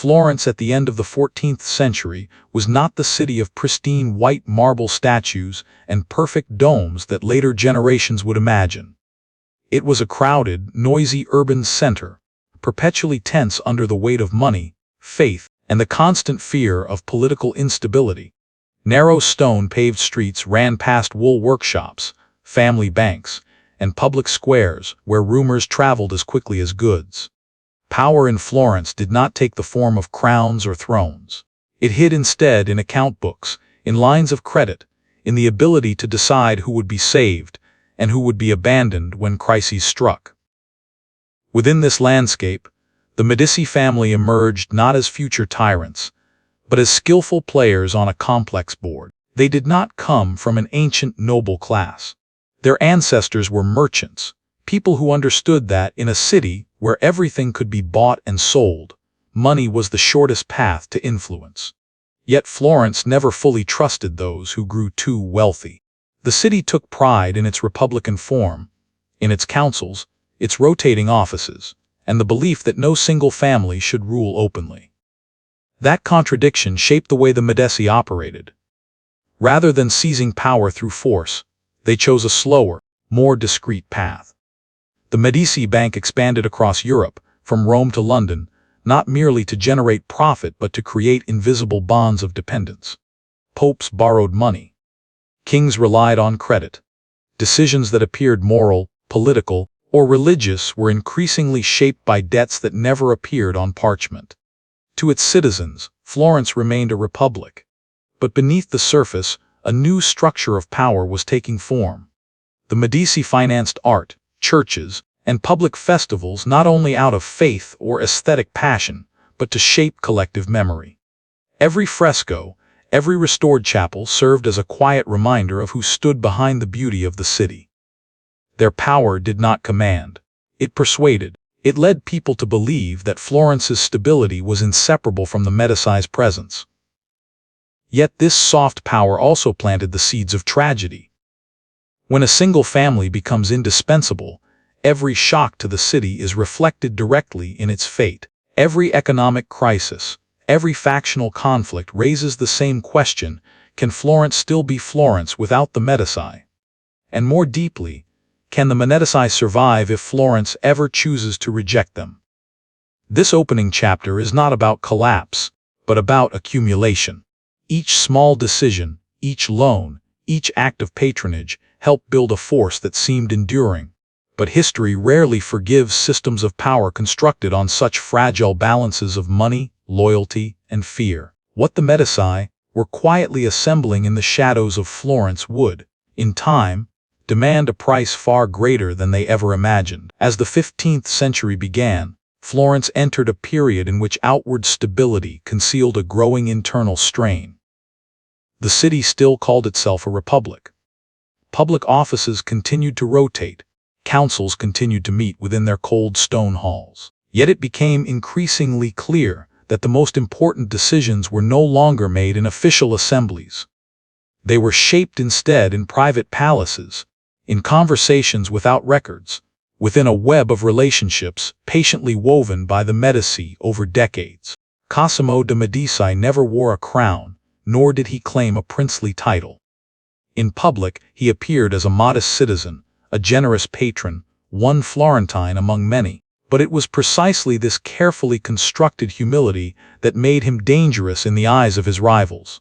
Florence at the end of the 14th century was not the city of pristine white marble statues and perfect domes that later generations would imagine. It was a crowded, noisy urban center, perpetually tense under the weight of money, faith, and the constant fear of political instability. Narrow stone-paved streets ran past wool workshops, family banks, and public squares where rumors traveled as quickly as goods. Power in Florence did not take the form of crowns or thrones. It hid instead in account books, in lines of credit, in the ability to decide who would be saved and who would be abandoned when crises struck. Within this landscape, the Medici family emerged not as future tyrants, but as skillful players on a complex board. They did not come from an ancient noble class. Their ancestors were merchants, people who understood that in a city where everything could be bought and sold, money was the shortest path to influence. Yet Florence never fully trusted those who grew too wealthy. The city took pride in its republican form, in its councils, its rotating offices, and the belief that no single family should rule openly. That contradiction shaped the way the Medici operated. Rather than seizing power through force, they chose a slower, more discreet path. The Medici Bank expanded across Europe, from Rome to London, not merely to generate profit but to create invisible bonds of dependence. Popes borrowed money. Kings relied on credit. Decisions that appeared moral, political, or religious were increasingly shaped by debts that never appeared on parchment. To its citizens, Florence remained a republic. But beneath the surface, a new structure of power was taking form. The Medici financed art, churches, and public festivals not only out of faith or aesthetic passion, but to shape collective memory. Every fresco, every restored chapel served as a quiet reminder of who stood behind the beauty of the city. Their power did not command. It persuaded. It led people to believe that Florence's stability was inseparable from the Medici's presence. Yet this soft power also planted the seeds of tragedy. When a single family becomes indispensable, every shock to the city is reflected directly in its fate. Every economic crisis, every factional conflict raises the same question: can Florence still be Florence without the Medici? And more deeply, can the Medici survive if Florence ever chooses to reject them? This opening chapter is not about collapse, but about accumulation. Each small decision, each loan, each act of patronage helped build a force that seemed enduring. But history rarely forgives systems of power constructed on such fragile balances of money, loyalty, and fear. What the Medici were quietly assembling in the shadows of Florence would, in time, demand a price far greater than they ever imagined. As the 15th century began, Florence entered a period in which outward stability concealed a growing internal strain. The city still called itself a republic. Public offices continued to rotate. Councils continued to meet within their cold stone halls. Yet it became increasingly clear that the most important decisions were no longer made in official assemblies. They were shaped instead in private palaces, in conversations without records, within a web of relationships patiently woven by the Medici over decades. Cosimo de' Medici never wore a crown, nor did he claim a princely title. In public, he appeared as a modest citizen, a generous patron, one Florentine among many. But it was precisely this carefully constructed humility that made him dangerous in the eyes of his rivals.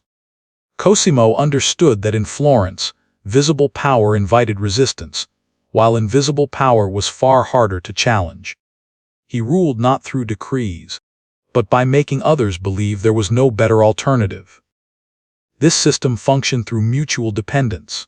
Cosimo understood that in Florence, visible power invited resistance, while invisible power was far harder to challenge. He ruled not through decrees, but by making others believe there was no better alternative. This system functioned through mutual dependence.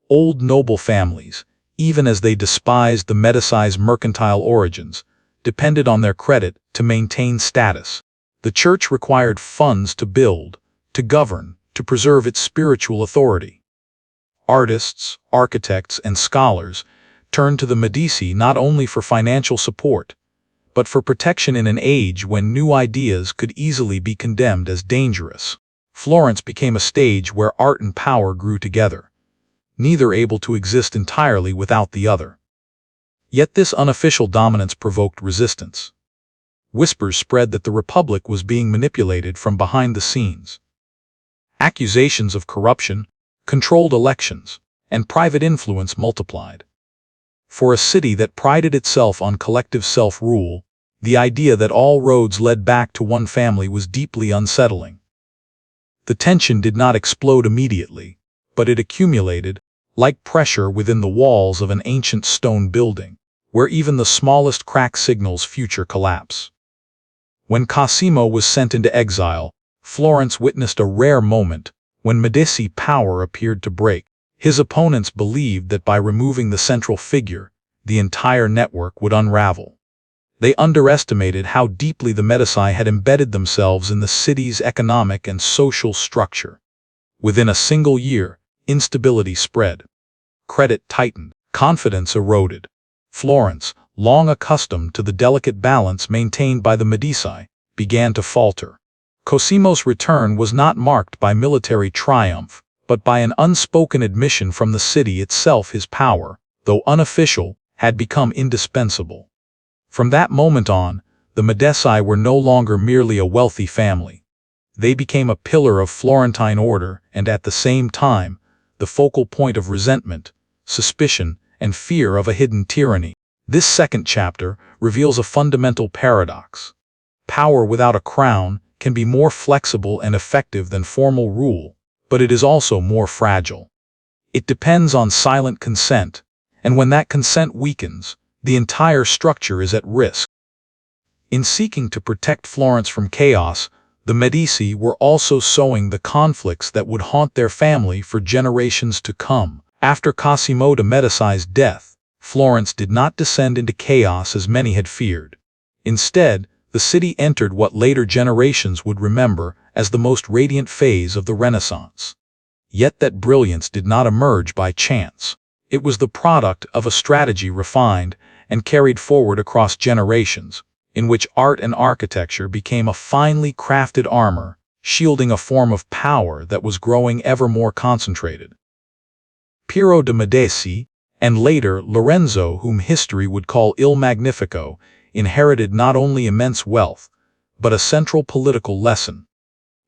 Old noble families, even as they despised the Medici's mercantile origins, depended on their credit to maintain status. The church required funds to build, to govern, to preserve its spiritual authority. Artists, architects, and scholars turned to the Medici not only for financial support, but for protection in an age when new ideas could easily be condemned as dangerous. Florence became a stage where art and power grew together, neither able to exist entirely without the other. Yet this unofficial dominance provoked resistance. whispers spread that the Republic was being manipulated from behind the scenes. Accusations of corruption, controlled elections, and private influence multiplied. For a city that prided itself on collective self-rule, the idea that all roads led back to one family was deeply unsettling. The tension did not explode immediately, but it accumulated, like pressure within the walls of an ancient stone building, where even the smallest crack signals future collapse. When Cosimo was sent into exile, Florence witnessed a rare moment when Medici power appeared to break. His opponents believed that by removing the central figure, the entire network would unravel. They underestimated how deeply the Medici had embedded themselves in the city's economic and social structure. Within a single year, instability spread. Credit tightened, confidence eroded. Florence, long accustomed to the delicate balance maintained by the Medici, began to falter. Cosimo's return was not marked by military triumph, but by an unspoken admission from the city itself his power, though unofficial, had become indispensable. From that moment on, the Medici were no longer merely a wealthy family. They became a pillar of Florentine order and at the same time, the focal point of resentment, suspicion, and fear of a hidden tyranny. This second chapter reveals a fundamental paradox. Power without a crown can be more flexible and effective than formal rule, but it is also more fragile. It depends on silent consent, and when that consent weakens, the entire structure is at risk. In seeking to protect Florence from chaos, the Medici were also sowing the conflicts that would haunt their family for generations to come. After Cosimo de' Medici's death, Florence did not descend into chaos as many had feared. Instead, the city entered what later generations would remember as the most radiant phase of the Renaissance. Yet that brilliance did not emerge by chance. It was the product of a strategy refined and carried forward across generations, in which art and architecture became a finely crafted armor, shielding a form of power that was growing ever more concentrated. Piero de' Medici, and later Lorenzo, whom history would call Il Magnifico, inherited not only immense wealth, but a central political lesson.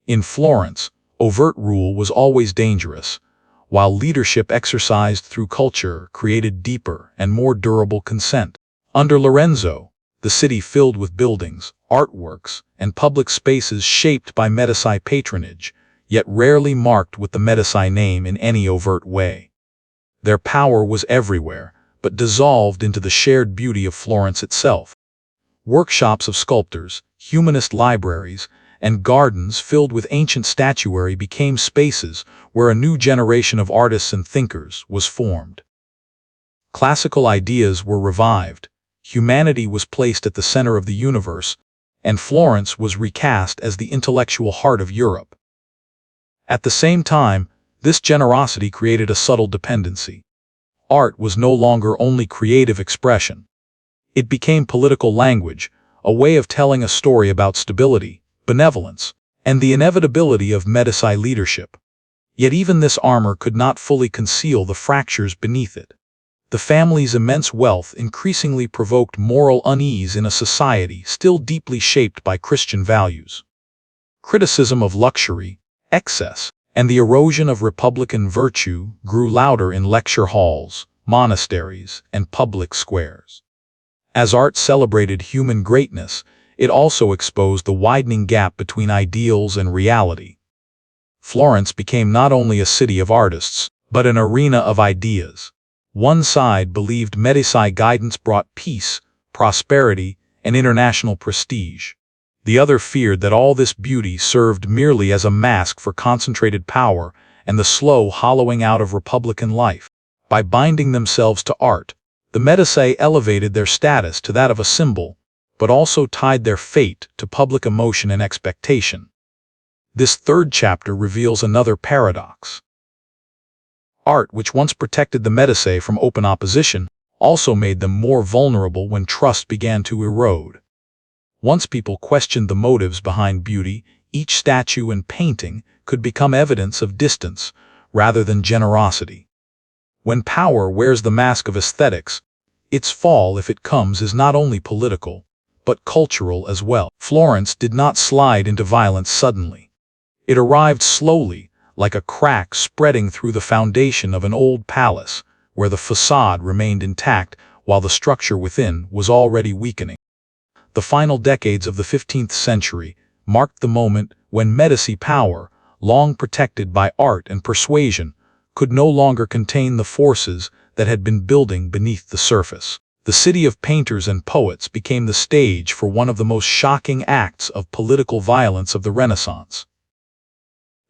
In Florence, overt rule was always dangerous, while leadership exercised through culture created deeper and more durable consent. Under Lorenzo, the city filled with buildings, artworks, and public spaces shaped by Medici patronage, yet rarely marked with the Medici name in any overt way. Their power was everywhere, but dissolved into the shared beauty of Florence itself. Workshops of sculptors, humanist libraries, and gardens filled with ancient statuary became spaces where a new generation of artists and thinkers was formed. Classical ideas were revived, humanity was placed at the center of the universe, and Florence was recast as the intellectual heart of Europe. At the same time, this generosity created a subtle dependency. Art was no longer only creative expression. It became political language, a way of telling a story about stability, benevolence, and the inevitability of Medici leadership. Yet even this armor could not fully conceal the fractures beneath it. The family's immense wealth increasingly provoked moral unease in a society still deeply shaped by Christian values. Criticism of luxury, excess, and the erosion of republican virtue grew louder in lecture halls, monasteries, and public squares. As art celebrated human greatness, it also exposed the widening gap between ideals and reality. Florence became not only a city of artists, but an arena of ideas. One side believed Medici guidance brought peace, prosperity, and international prestige. The other feared that all this beauty served merely as a mask for concentrated power and the slow hollowing out of republican life. By binding themselves to art, the Medici elevated their status to that of a symbol, but also tied their fate to public emotion and expectation. This third chapter reveals another paradox. Art, which once protected the Medici from open opposition, also made them more vulnerable when trust began to erode. Once people questioned the motives behind beauty, each statue and painting could become evidence of distance rather than generosity. When power wears the mask of aesthetics, its fall, if it comes, is not only political, but cultural as well. Florence did not slide into violence suddenly. It arrived slowly, like a crack spreading through the foundation of an old palace, where the facade remained intact while the structure within was already weakening. The final decades of the 15th century marked the moment when Medici power, long protected by art and persuasion, could no longer contain the forces that had been building beneath the surface. The city of painters and poets became the stage for one of the most shocking acts of political violence of the Renaissance.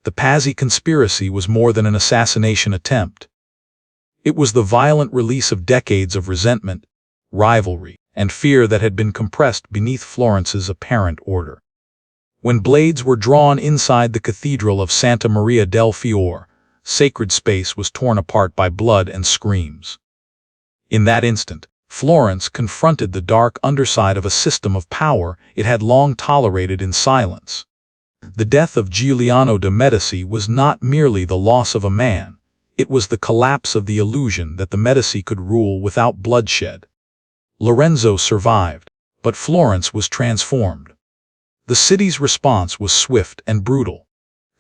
The Pazzi conspiracy was more than an assassination attempt. It was the violent release of decades of resentment, rivalry, and fear that had been compressed beneath Florence's apparent order. When blades were drawn inside the Cathedral of Santa Maria del Fiore, sacred space was torn apart by blood and screams. In that instant, Florence confronted the dark underside of a system of power it had long tolerated in silence. The death of Giuliano de' Medici was not merely the loss of a man, it was the collapse of the illusion that the Medici could rule without bloodshed. Lorenzo survived, but Florence was transformed. The city's response was swift and brutal.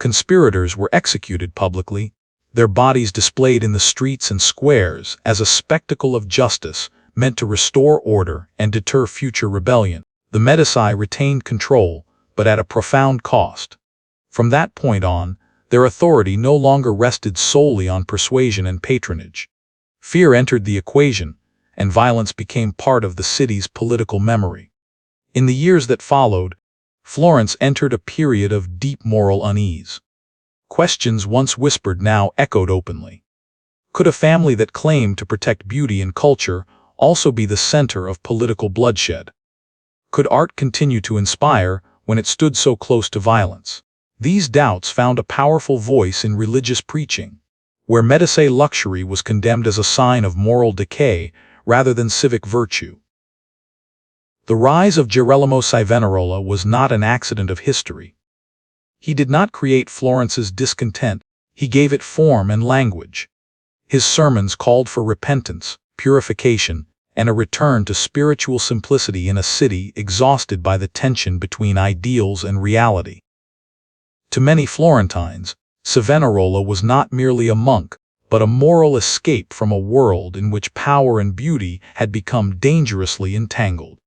Conspirators were executed publicly, their bodies displayed in the streets and squares as a spectacle of justice meant to restore order and deter future rebellion. The Medici retained control, but at a profound cost. From that point on, their authority no longer rested solely on persuasion and patronage. Fear entered the equation, and violence became part of the city's political memory. In the years that followed, Florence entered a period of deep moral unease. Questions once whispered now echoed openly. Could a family that claimed to protect beauty and culture also be the center of political bloodshed? Could art continue to inspire when it stood so close to violence? These doubts found a powerful voice in religious preaching, where Medici luxury was condemned as a sign of moral decay rather than civic virtue. The rise of Girolamo Savonarola was not an accident of history. He did not create Florence's discontent, he gave it form and language. His sermons called for repentance, purification, and a return to spiritual simplicity in a city exhausted by the tension between ideals and reality. To many Florentines, Savonarola was not merely a monk, but a moral escape from a world in which power and beauty had become dangerously entangled.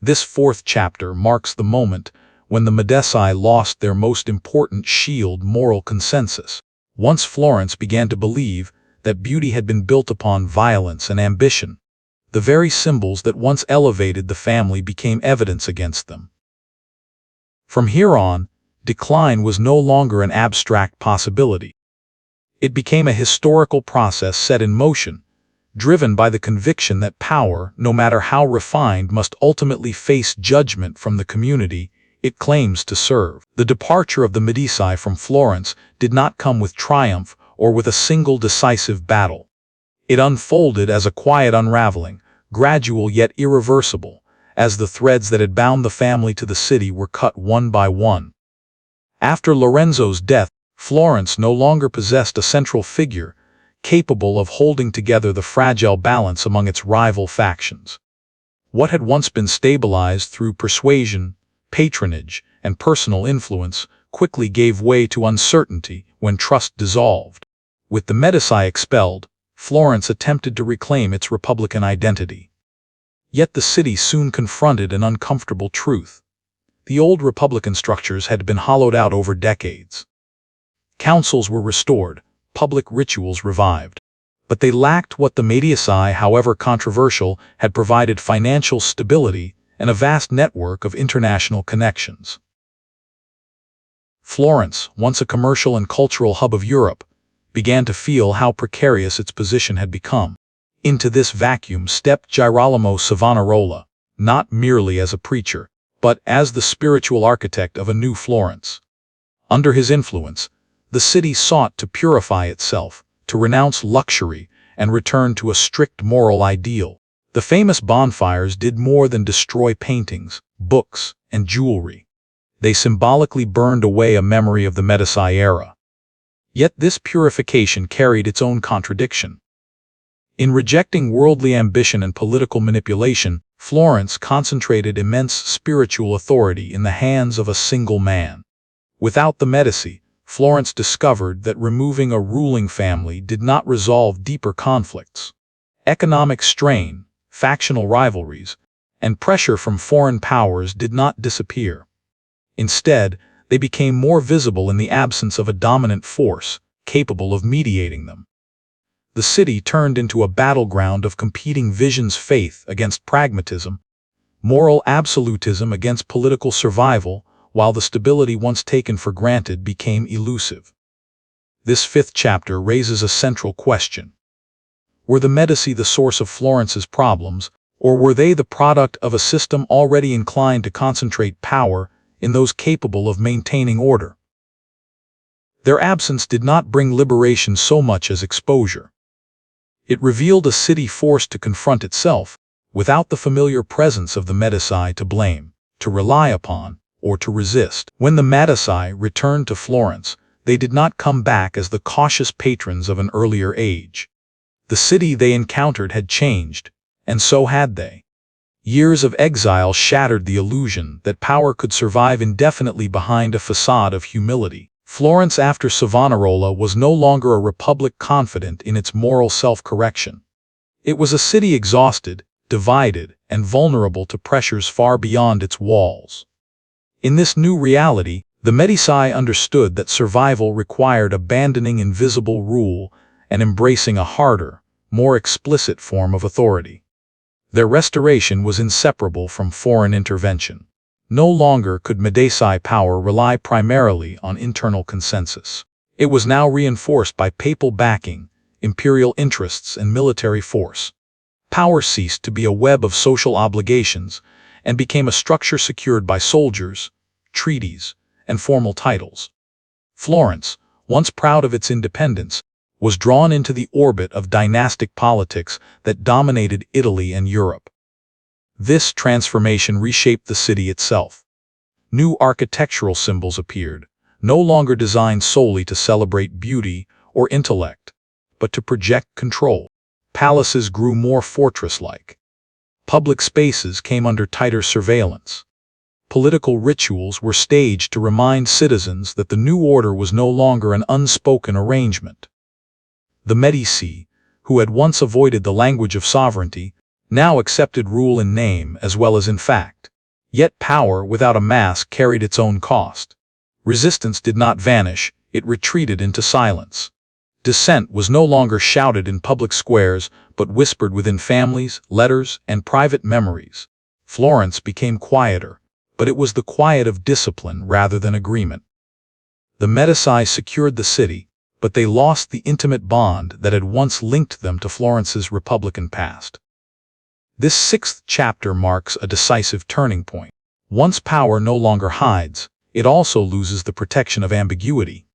This fourth chapter marks the moment when the Medici lost their most important shield, moral consensus. Once Florence began to believe that beauty had been built upon violence and ambition, the very symbols that once elevated the family became evidence against them. From here on, decline was no longer an abstract possibility. It became a historical process set in motion, driven by the conviction that power, no matter how refined, must ultimately face judgment from the community it claims to serve. The departure of the Medici from Florence did not come with triumph or with a single decisive battle. It unfolded as a quiet unraveling, gradual yet irreversible, as the threads that had bound the family to the city were cut one by one. After Lorenzo's death, Florence no longer possessed a central figure capable of holding together the fragile balance among its rival factions. What had once been stabilized through persuasion, patronage, and personal influence quickly gave way to uncertainty when trust dissolved. With the Medici expelled, Florence attempted to reclaim its republican identity. Yet the city soon confronted an uncomfortable truth. The old republican structures had been hollowed out over decades. Councils were restored, public rituals revived. But they lacked what the Medici, however controversial, had provided: financial stability and a vast network of international connections. Florence, once a commercial and cultural hub of Europe, began to feel how precarious its position had become. Into this vacuum stepped Girolamo Savonarola, not merely as a preacher, but as the spiritual architect of a new Florence. Under his influence, the city sought to purify itself, to renounce luxury, and return to a strict moral ideal. The famous bonfires did more than destroy paintings, books, and jewelry. They symbolically burned away a memory of the Medici era. Yet this purification carried its own contradiction. In rejecting worldly ambition and political manipulation, Florence concentrated immense spiritual authority in the hands of a single man. Without the Medici, Florence discovered that removing a ruling family did not resolve deeper conflicts. Economic strain, factional rivalries, and pressure from foreign powers did not disappear. Instead, they became more visible in the absence of a dominant force capable of mediating them. The city turned into a battleground of competing visions: faith against pragmatism, moral absolutism against political survival, while the stability once taken for granted became elusive. This fifth chapter raises a central question. Were the Medici the source of Florence's problems, or were they the product of a system already inclined to concentrate power in those capable of maintaining order? Their absence did not bring liberation so much as exposure. It revealed a city forced to confront itself, without the familiar presence of the Medici to blame, to rely upon, or to resist. When the Medici returned to Florence, they did not come back as the cautious patrons of an earlier age. The city they encountered had changed, and so had they. Years of exile shattered the illusion that power could survive indefinitely behind a facade of humility. Florence after Savonarola was no longer a republic confident in its moral self-correction. It was a city exhausted, divided, and vulnerable to pressures far beyond its walls. In this new reality, the Medici understood that survival required abandoning invisible rule and embracing a harder, more explicit form of authority. Their restoration was inseparable from foreign intervention. No longer could Medici power rely primarily on internal consensus. It was now reinforced by papal backing, imperial interests, and military force. Power ceased to be a web of social obligations and became a structure secured by soldiers, treaties, and formal titles. Florence, once proud of its independence, was drawn into the orbit of dynastic politics that dominated Italy and Europe. This transformation reshaped the city itself. New architectural symbols appeared, no longer designed solely to celebrate beauty or intellect, but to project control. Palaces grew more fortress-like. Public spaces came under tighter surveillance. Political rituals were staged to remind citizens that the new order was no longer an unspoken arrangement. The Medici, who had once avoided the language of sovereignty, now accepted rule in name as well as in fact. Yet power without a mask carried its own cost. Resistance did not vanish, it retreated into silence. Dissent was no longer shouted in public squares, but whispered within families, letters, and private memories. Florence became quieter, but it was the quiet of discipline rather than agreement. The Medici secured the city, but they lost the intimate bond that had once linked them to Florence's republican past. This sixth chapter marks a decisive turning point. Once power no longer hides, it also loses the protection of ambiguity.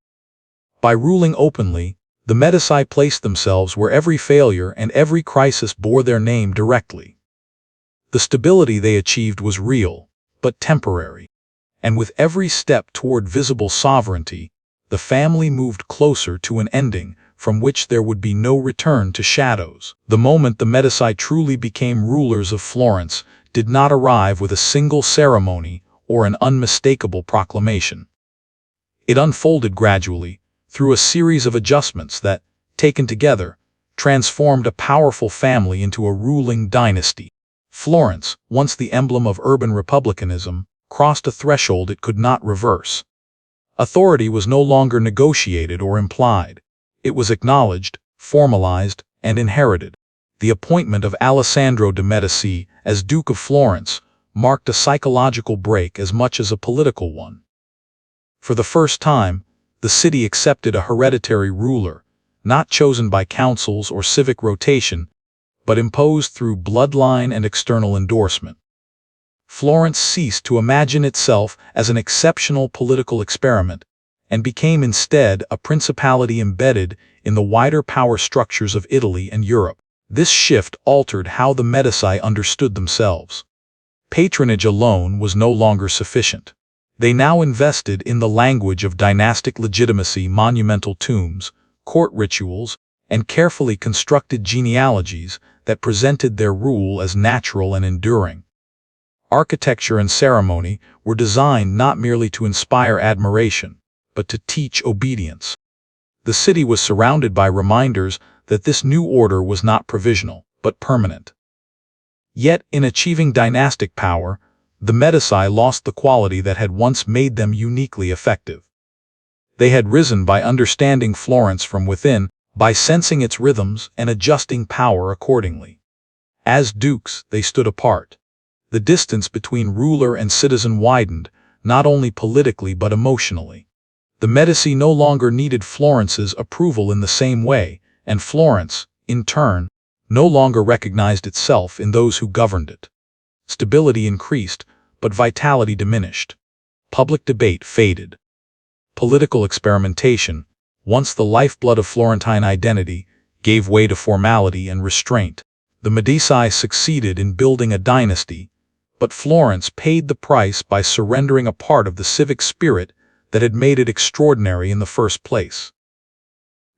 By ruling openly, the Medici placed themselves where every failure and every crisis bore their name directly. The stability they achieved was real, but temporary. And with every step toward visible sovereignty, the family moved closer to an ending from which there would be no return to shadows. The moment the Medici truly became rulers of Florence did not arrive with a single ceremony or an unmistakable proclamation. It unfolded gradually, through a series of adjustments that, taken together, transformed a powerful family into a ruling dynasty. Florence, once the emblem of urban republicanism, crossed a threshold it could not reverse. Authority was no longer negotiated or implied. It was acknowledged, formalized, and inherited. The appointment of Alessandro de' Medici as Duke of Florence marked a psychological break as much as a political one. For the first time, the city accepted a hereditary ruler, not chosen by councils or civic rotation, but imposed through bloodline and external endorsement. Florence ceased to imagine itself as an exceptional political experiment, and became instead a principality embedded in the wider power structures of Italy and Europe. This shift altered how the Medici understood themselves. Patronage alone was no longer sufficient. They now invested in the language of dynastic legitimacy, monumental tombs, court rituals, and carefully constructed genealogies that presented their rule as natural and enduring. Architecture and ceremony were designed not merely to inspire admiration, but to teach obedience. The city was surrounded by reminders that this new order was not provisional, but permanent. Yet, in achieving dynastic power, the Medici lost the quality that had once made them uniquely effective. They had risen by understanding Florence from within, by sensing its rhythms and adjusting power accordingly. As dukes, they stood apart. The distance between ruler and citizen widened, not only politically but emotionally. The Medici no longer needed Florence's approval in the same way, and Florence, in turn, no longer recognized itself in those who governed it. Stability increased, but vitality diminished. Public debate faded. Political experimentation, once the lifeblood of Florentine identity, gave way to formality and restraint. The Medici succeeded in building a dynasty, but Florence paid the price by surrendering a part of the civic spirit that had made it extraordinary in the first place.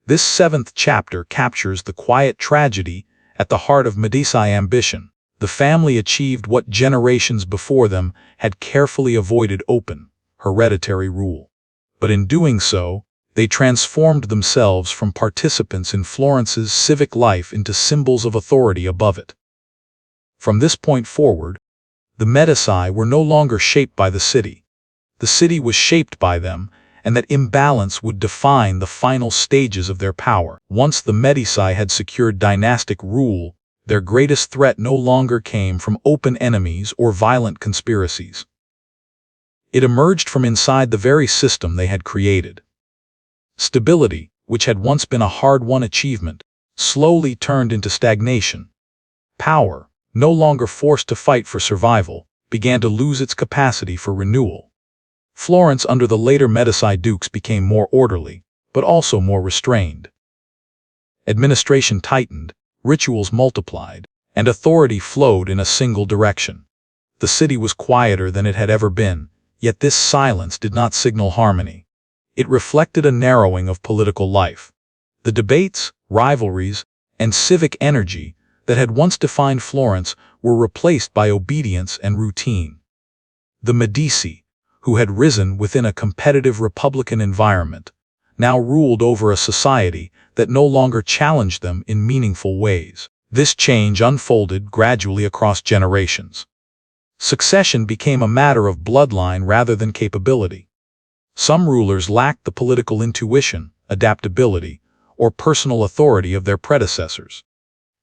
This seventh chapter captures the quiet tragedy at the heart of Medici ambition. The family achieved what generations before them had carefully avoided: open, hereditary rule. But in doing so, they transformed themselves from participants in Florence's civic life into symbols of authority above it. From this point forward, the Medici were no longer shaped by the city. The city was shaped by them, and that imbalance would define the final stages of their power. Once the Medici had secured dynastic rule, their greatest threat no longer came from open enemies or violent conspiracies. It emerged from inside the very system they had created. Stability, which had once been a hard-won achievement, slowly turned into stagnation. Power, no longer forced to fight for survival, began to lose its capacity for renewal. Florence under the later Medici dukes became more orderly, but also more restrained. Administration tightened, rituals multiplied, and authority flowed in a single direction. The city was quieter than it had ever been, yet this silence did not signal harmony. It reflected a narrowing of political life. The debates, rivalries, and civic energy that had once defined Florence were replaced by obedience and routine. The Medici, who had risen within a competitive republican environment, now ruled over a society that no longer challenged them in meaningful ways. This change unfolded gradually across generations. Succession became a matter of bloodline rather than capability. Some rulers lacked the political intuition, adaptability, or personal authority of their predecessors.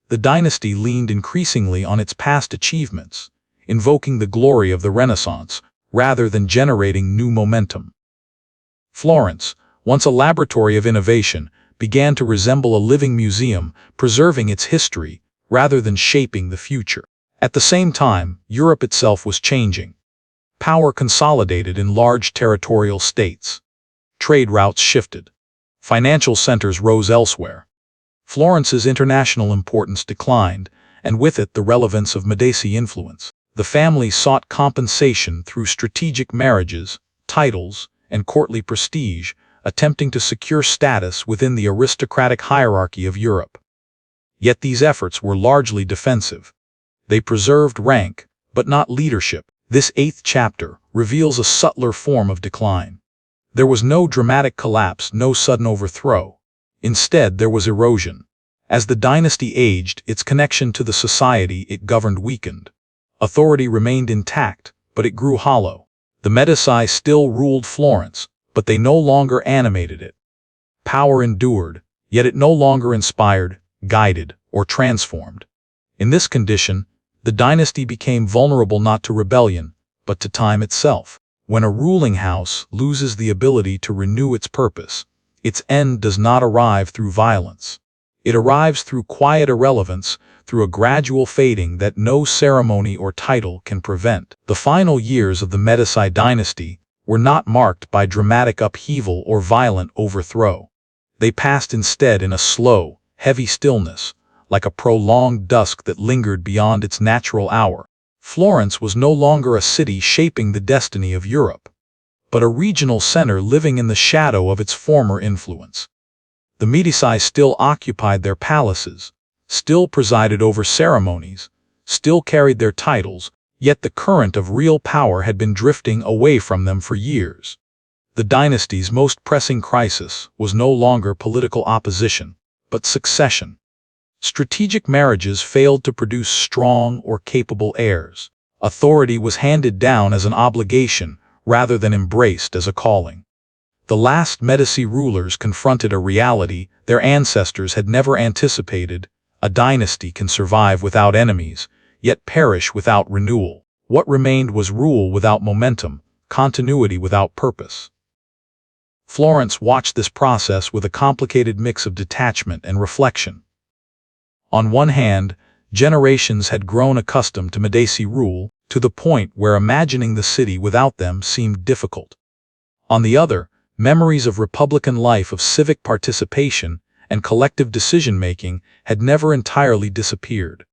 The dynasty leaned increasingly on its past achievements, invoking the glory of the Renaissance rather than generating new momentum. Florence, once a laboratory of innovation, began to resemble a living museum, preserving its history rather than shaping the future. At the same time, Europe itself was changing. Power consolidated in large territorial states. Trade routes shifted. Financial centers rose elsewhere. Florence's international importance declined, and with it the relevance of Medici influence. The family sought compensation through strategic marriages, titles, and courtly prestige, attempting to secure status within the aristocratic hierarchy of Europe. Yet these efforts were largely defensive. They preserved rank, but not leadership. This eighth chapter reveals a subtler form of decline. There was no dramatic collapse, no sudden overthrow. Instead, there was erosion. As the dynasty aged, its connection to the society it governed weakened. Authority remained intact, but it grew hollow. The Medici still ruled Florence, but they no longer animated it. Power endured, yet it no longer inspired, guided, or transformed. In this condition, the dynasty became vulnerable not to rebellion, but to time itself. When a ruling house loses the ability to renew its purpose, its end does not arrive through violence. It arrives through quiet irrelevance, through a gradual fading that no ceremony or title can prevent. The final years of the Medici dynasty were not marked by dramatic upheaval or violent overthrow. They passed instead in a slow, heavy stillness, like a prolonged dusk that lingered beyond its natural hour. Florence was no longer a city shaping the destiny of Europe, but a regional center living in the shadow of its former influence. The Medici still occupied their palaces, still presided over ceremonies, still carried their titles, yet the current of real power had been drifting away from them for years. The dynasty's most pressing crisis was no longer political opposition, but succession. Strategic marriages failed to produce strong or capable heirs. Authority was handed down as an obligation rather than embraced as a calling. The last Medici rulers confronted a reality their ancestors had never anticipated: a dynasty can survive without enemies, yet perish without renewal. What remained was rule without momentum, continuity without purpose. Florence watched this process with a complicated mix of detachment and reflection. On one hand, generations had grown accustomed to Medici rule, to the point where imagining the city without them seemed difficult. On the other, memories of republican life, of civic participation, and collective decision-making had never entirely disappeared.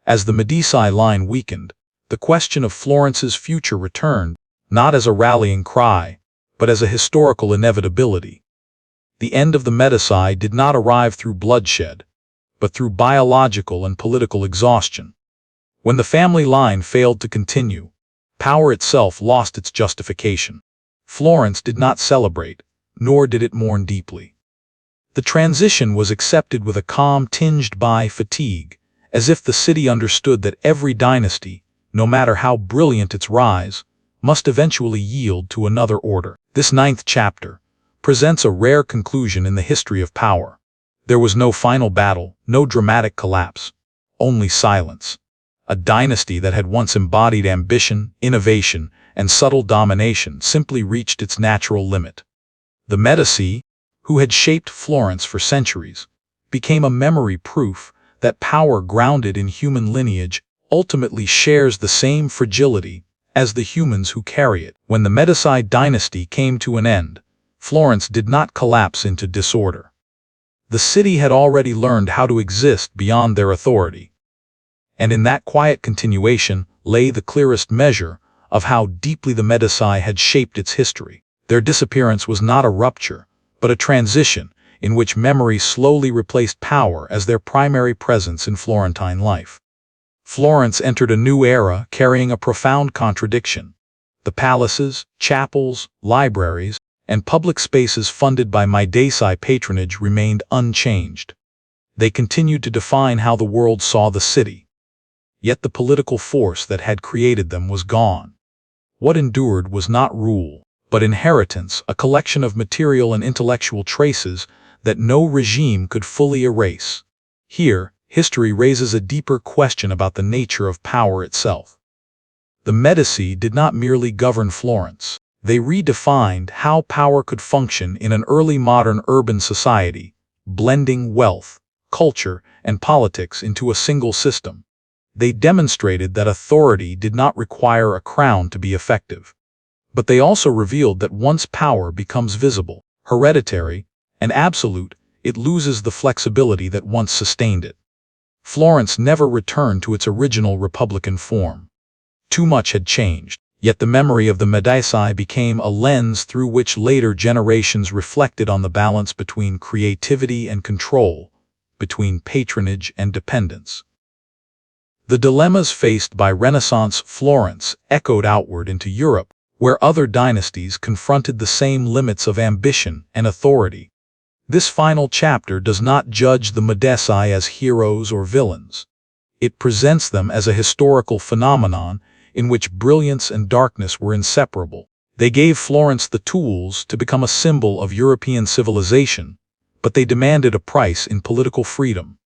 As the Medici line weakened, the question of Florence's future returned, not as a rallying cry, but as a historical inevitability. The end of the Medici did not arrive through bloodshed, but through biological and political exhaustion. When the family line failed to continue, power itself lost its justification. Florence did not celebrate, nor did it mourn deeply. The transition was accepted with a calm tinged by fatigue, as if the city understood that every dynasty, no matter how brilliant its rise, must eventually yield to another order. This 9th chapter presents a rare conclusion in the history of power. There was no final battle, no dramatic collapse, only silence. A dynasty that had once embodied ambition, innovation, and subtle domination simply reached its natural limit. The Medici, who had shaped Florence for centuries, became a memory proof that power grounded in human lineage ultimately shares the same fragility as the humans who carry it. When the Medici dynasty came to an end, Florence did not collapse into disorder. The city had already learned how to exist beyond their authority. And in that quiet continuation lay the clearest measure of how deeply the Medici had shaped its history. Their disappearance was not a rupture, but a transition in which memory slowly replaced power as their primary presence in Florentine life. Florence entered a new era carrying a profound contradiction. The palaces, chapels, libraries, and public spaces funded by Medici patronage remained unchanged. They continued to define how the world saw the city. Yet the political force that had created them was gone. What endured was not rule, but inheritance, a collection of material and intellectual traces that no regime could fully erase. Here, history raises a deeper question about the nature of power itself. The Medici did not merely govern Florence. They redefined how power could function in an early modern urban society, blending wealth, culture, and politics into a single system. They demonstrated that authority did not require a crown to be effective. But they also revealed that once power becomes visible, hereditary, and absolute, it loses the flexibility that once sustained it. Florence never returned to its original republican form. Too much had changed. Yet the memory of the Medici became a lens through which later generations reflected on the balance between creativity and control, between patronage and dependence. The dilemmas faced by Renaissance Florence echoed outward into Europe, where other dynasties confronted the same limits of ambition and authority. This final chapter does not judge the Medici as heroes or villains. It presents them as a historical phenomenon in which brilliance and darkness were inseparable. They gave Florence the tools to become a symbol of European civilization, but they demanded a price in political freedom.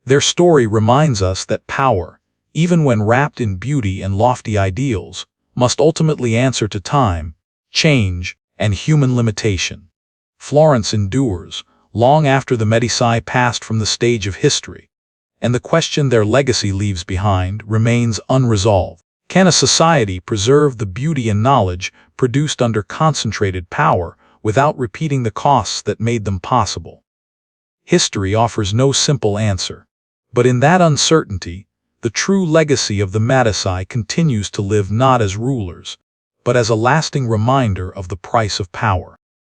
Their story reminds us that power, even when wrapped in beauty and lofty ideals, must ultimately answer to time, change, and human limitation. Florence endures, long after the Medici passed from the stage of history, and the question their legacy leaves behind remains unresolved. Can a society preserve the beauty and knowledge produced under concentrated power without repeating the costs that made them possible? History offers no simple answer, but in that uncertainty, the true legacy of the Medici continues to live not as rulers, but as a lasting reminder of the price of power.